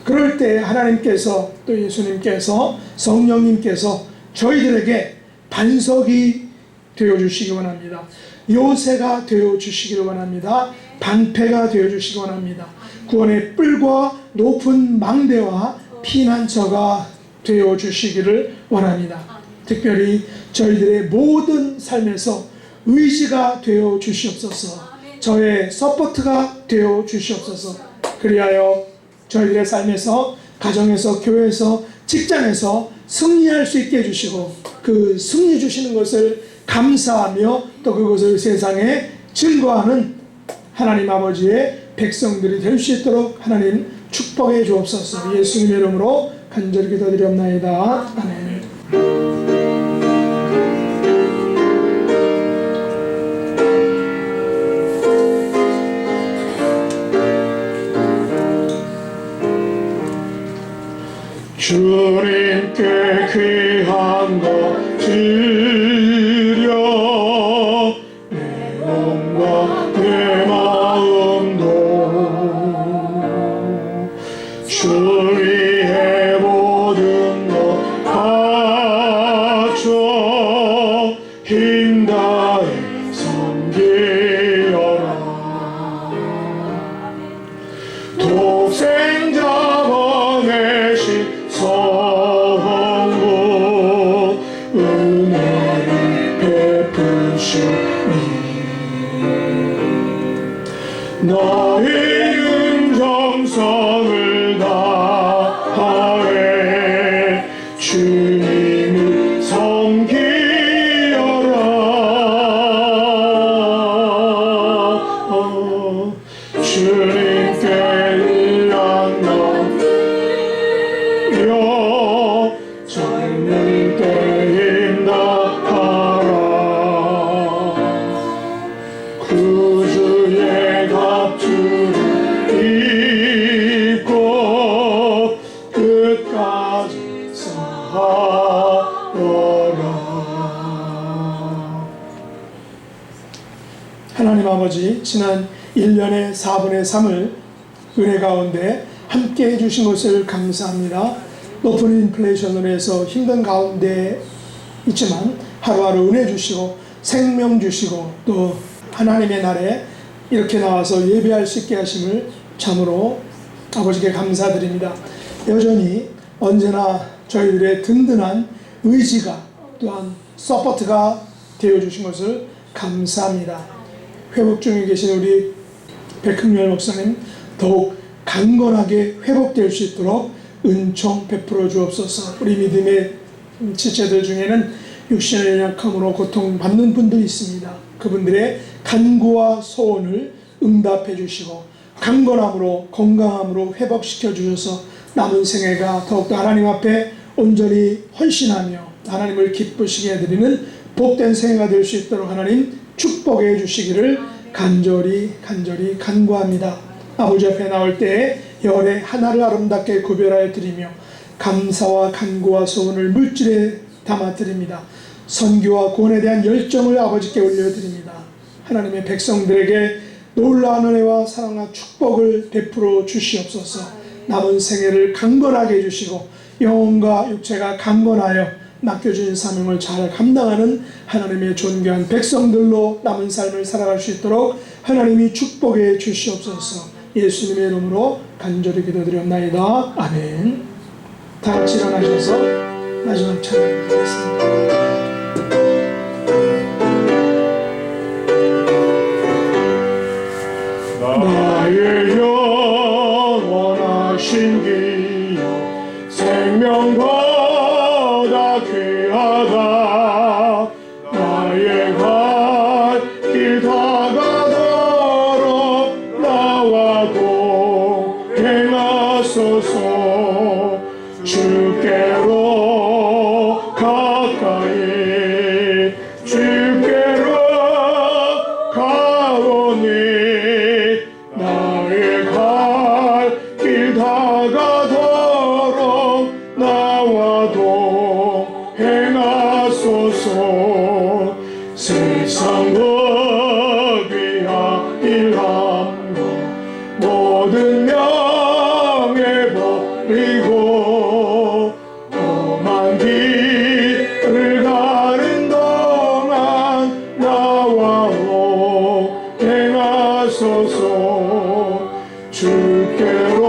그럴 때 하나님께서 또 예수님께서 성령님께서 저희들에게 반석이 되어주시기 원합니다. 요새가 되어주시기를 원합니다. 방패가 되어주시기 원합니다. 구원의 뿔과 높은 망대와 피난처가 되어주시기를 원합니다. 특별히 저희들의 모든 삶에서 의지가 되어주시옵소서. 저의 서포트가 되어주시옵소서. 그리하여 저희들의 삶에서, 가정에서, 교회에서, 직장에서 승리할 수 있게 해주시고, 그 승리 주시는 것을 감사하며 또 그것을 세상에 증거하는 하나님 아버지의 백성들이 될 수 있도록 하나님 축복해 주옵소서. 예수님의 이름으로 간절히 기도드리옵나이다. 아멘. 주님께 귀한 것 드려 내 몸과 내 마음도 주 위에 모든 것 바쳐 힘 다해 섬기어라. 독생자 보내신 성부 은혜를 베푸시니 나의 정성을 다하여 주님을 섬기어라. 주님께 위한 것 젊을 때 힘 다하라. 구주의 갑주를 입고 끝까지 싸워라. 하나님 아버지, 지난 1년의 4분의 3을 은혜 가운데 함께 해주신 것을 감사합니다. 높은 인플레이션으로 해서 힘든 가운데 있지만 하루하루 은혜 주시고 생명 주시고 또 하나님의 날에 이렇게 나와서 예배할 수 있게 하심을 참으로 아버지께 감사드립니다. 여전히 언제나 저희들의 든든한 의지가 또한 서포트가 되어주신 것을 감사합니다. 회복 중에 계신 우리 백흥렬 목사님 더욱 강건하게 회복될 수 있도록 은총 베풀어 주옵소서. 우리 믿음의 지체들 중에는 육신의 연약함으로 고통받는 분들이 있습니다. 그분들의 간구와 소원을 응답해 주시고 강건함으로 건강함으로 회복시켜 주셔서 남은 생애가 더욱더 하나님 앞에 온전히 헌신하며 하나님을 기쁘시게 해드리는 복된 생애가 될 수 있도록 하나님 축복해 주시기를 간절히 간구합니다. 아버지 앞에 나올 때에 열의 하나를 아름답게 구별하여 드리며 감사와 간구와 소원을 물질에 담아 드립니다. 선교와 구원에 대한 열정을 아버지께 올려드립니다. 하나님의 백성들에게 놀라운 은혜와 사랑과 축복을 베풀어 주시옵소서. 남은 생애를 강건하게 해주시고 영혼과 육체가 강건하여 맡겨진 사명을 잘 감당하는 하나님의 존귀한 백성들로 남은 삶을 살아갈 수 있도록 하나님이 축복해 주시옵소서. 예수님의 이름으로 간절히 기도드렸나이다. 아멘. 다 같이 일어나셔서 마지막 찬양 드리겠습니다. 나의 영원하신 기여 생명보다 귀하다. 나의 갈 길 다가도록 나와 동행하소서. 주께로 가까이 주께로 가오니 나의 갈 길 다가도록 나와 동행하소서. 세상 법이야 행하소서. 주께로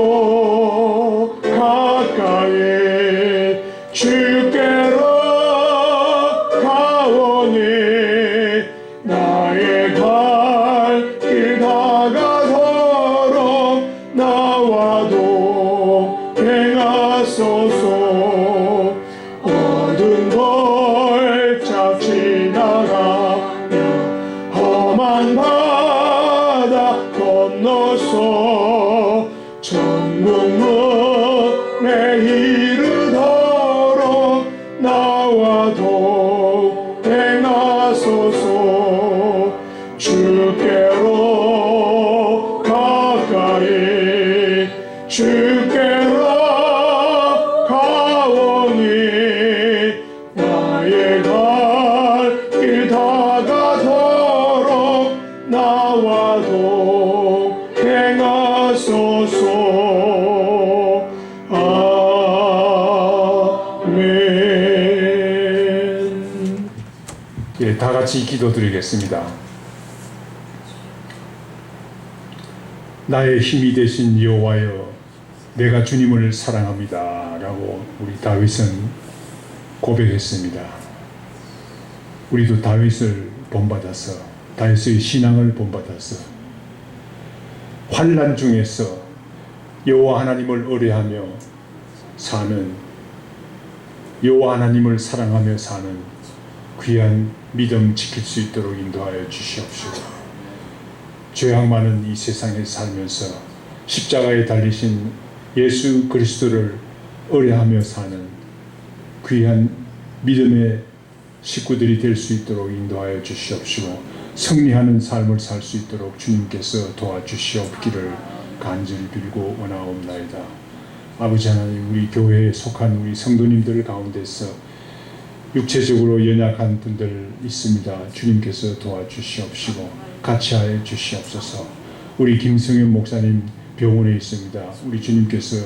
가까이 주께로 가오니 나의 갈 길 다가도록 나와도 행하소서. 어두운 골짝 지나가며 험한 바다 건너서 천국문에 이르도록 나와도 행하소서. 주께로 가까이 주께로 가오니 나의 갈 길 다가도록 나와도 행하소서. 아멘. 예, 다 같이 기도드리겠습니다. 나의 힘이 되신 여호와여, 내가 주님을 사랑합니다 라고 우리 다윗은 고백했습니다. 우리도 다윗을 본받아서, 다윗의 신앙을 본받아서 환난 중에서 여호와 하나님을 의뢰하며 사는, 여호와 하나님을 사랑하며 사는 귀한 믿음 지킬 수 있도록 인도하여 주시옵시고, 죄악 많은 이 세상에 살면서 십자가에 달리신 예수 그리스도를 의뢰하며 사는 귀한 믿음의 식구들이 될 수 있도록 인도하여 주시옵시고, 승리하는 삶을 살 수 있도록 주님께서 도와주시옵기를 간절히 빌고 원하옵나이다. 아버지 하나님, 우리 교회에 속한 우리 성도님들 가운데서 육체적으로 연약한 분들 있습니다. 주님께서 도와주시옵시고 같이 하여 주시옵소서. 우리 김성현 목사님 병원에 있습니다. 우리 주님께서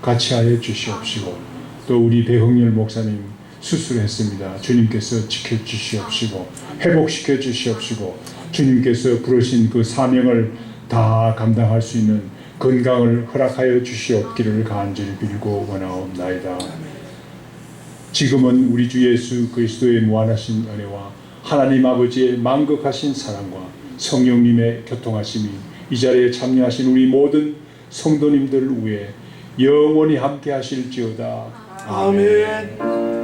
같이 하여 주시옵시고, 또 우리 배흥렬 목사님 수술했습니다. 주님께서 지켜주시옵시고 회복시켜 주시옵시고, 주님께서 부르신 그 사명을 다 감당할 수 있는 건강을 허락하여 주시옵기를 간절히 빌고 원하옵나이다. 지금은 우리 주 예수 그리스도의 무한하신 은혜와 하나님 아버지의 만극하신 사랑과 성령님의 교통하심이 이 자리에 참여하신 우리 모든 성도님들 위에 영원히 함께 하실지어다. 아멘.